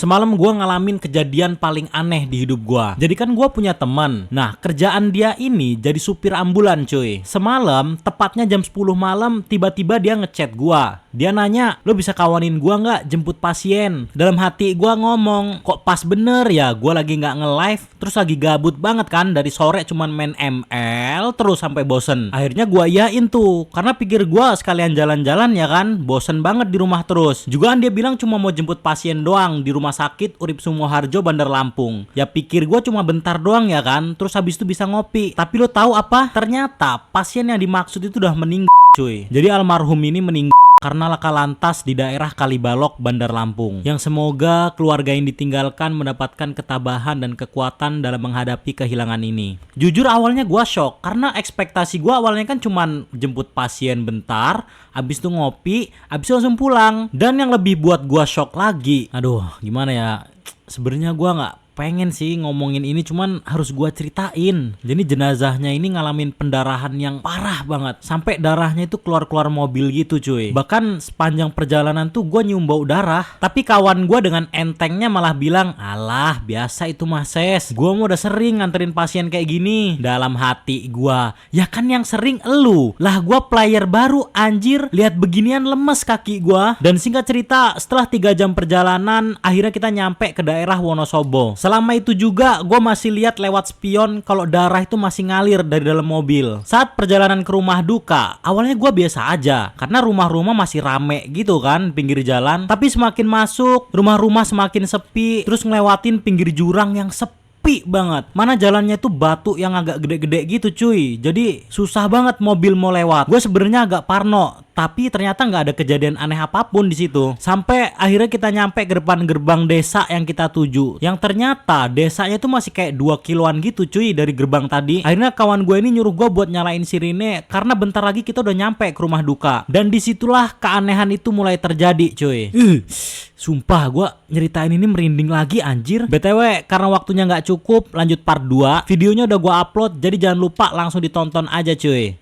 Semalam gua ngalamin kejadian paling aneh di hidup gua. Jadi kan gua punya teman. Nah, kerjaan dia ini jadi supir ambulan, cuy. Semalam, tepatnya jam 10 malam, tiba-tiba dia ngechat gua. Dia nanya, "Lo bisa kawanin gua nggak jemput pasien?" Dalam hati gua ngomong, kok pas bener ya, gua lagi nggak nge-live, terus lagi gabut banget kan, dari sore cuman main ML terus sampai bosen. Akhirnya gua iyain tuh, karena pikir gua sekalian jalan-jalan ya kan, bosen banget di rumah terus. Juga kan dia bilang cuma mau jemput pasien doang di rumah sakit Urip Sumoharjo, Bandar Lampung. Ya pikir gua cuma bentar doang ya kan, terus habis itu bisa ngopi. Tapi lo tahu apa? Ternyata pasien yang dimaksud itu udah meninggal, cuy. Jadi almarhum ini meninggal karena laka lantas di daerah Kalibalok, Bandar Lampung. Yang semoga keluarga yang ditinggalkan mendapatkan ketabahan dan kekuatan dalam menghadapi kehilangan ini. Jujur awalnya gua shock karena ekspektasi gua awalnya kan cuman jemput pasien bentar, abis itu ngopi, abis itu langsung pulang. Dan yang lebih buat gua shock lagi, aduh gimana ya, sebenarnya gua nggak pengen sih ngomongin ini, cuman harus gua ceritain. Jadi jenazahnya ini ngalamin pendarahan yang parah banget, sampai darahnya itu keluar-keluar mobil gitu, cuy. Bahkan sepanjang perjalanan tuh gua nyium bau darah. Tapi kawan gua dengan entengnya malah bilang, "Alah, biasa itu Mas Ses. Gua mau udah sering nganterin pasien kayak gini." Dalam hati gua, ya kan yang sering elu. Lah gua player baru anjir, lihat beginian lemes kaki gua. Dan singkat cerita, setelah 3 jam perjalanan, akhirnya kita nyampe ke daerah Wonosobo. Selama itu juga gue masih lihat lewat spion kalau darah itu masih ngalir dari dalam mobil. Saat perjalanan ke rumah duka, awalnya gue biasa aja karena rumah-rumah masih rame gitu kan pinggir jalan. Tapi semakin masuk, rumah-rumah semakin sepi, terus ngelewatin pinggir jurang yang sepi banget. Mana jalannya tuh batu yang agak gede-gede gitu, cuy. Jadi susah banget mobil mau lewat. Gue sebenarnya agak parno, tapi ternyata nggak ada kejadian aneh apapun di situ. Sampai akhirnya kita nyampe ke depan gerbang desa yang kita tuju. Yang ternyata desanya itu masih kayak 2 kiloan gitu, cuy, dari gerbang tadi. Akhirnya kawan gue ini nyuruh gue buat nyalain sirine karena bentar lagi kita udah nyampe ke rumah duka. Dan disitulah keanehan itu mulai terjadi, cuy. Sumpah gue nyeritain ini merinding lagi anjir. BTW karena waktunya nggak cukup, lanjut part 2. Videonya udah gue upload, jadi jangan lupa langsung ditonton aja, cuy.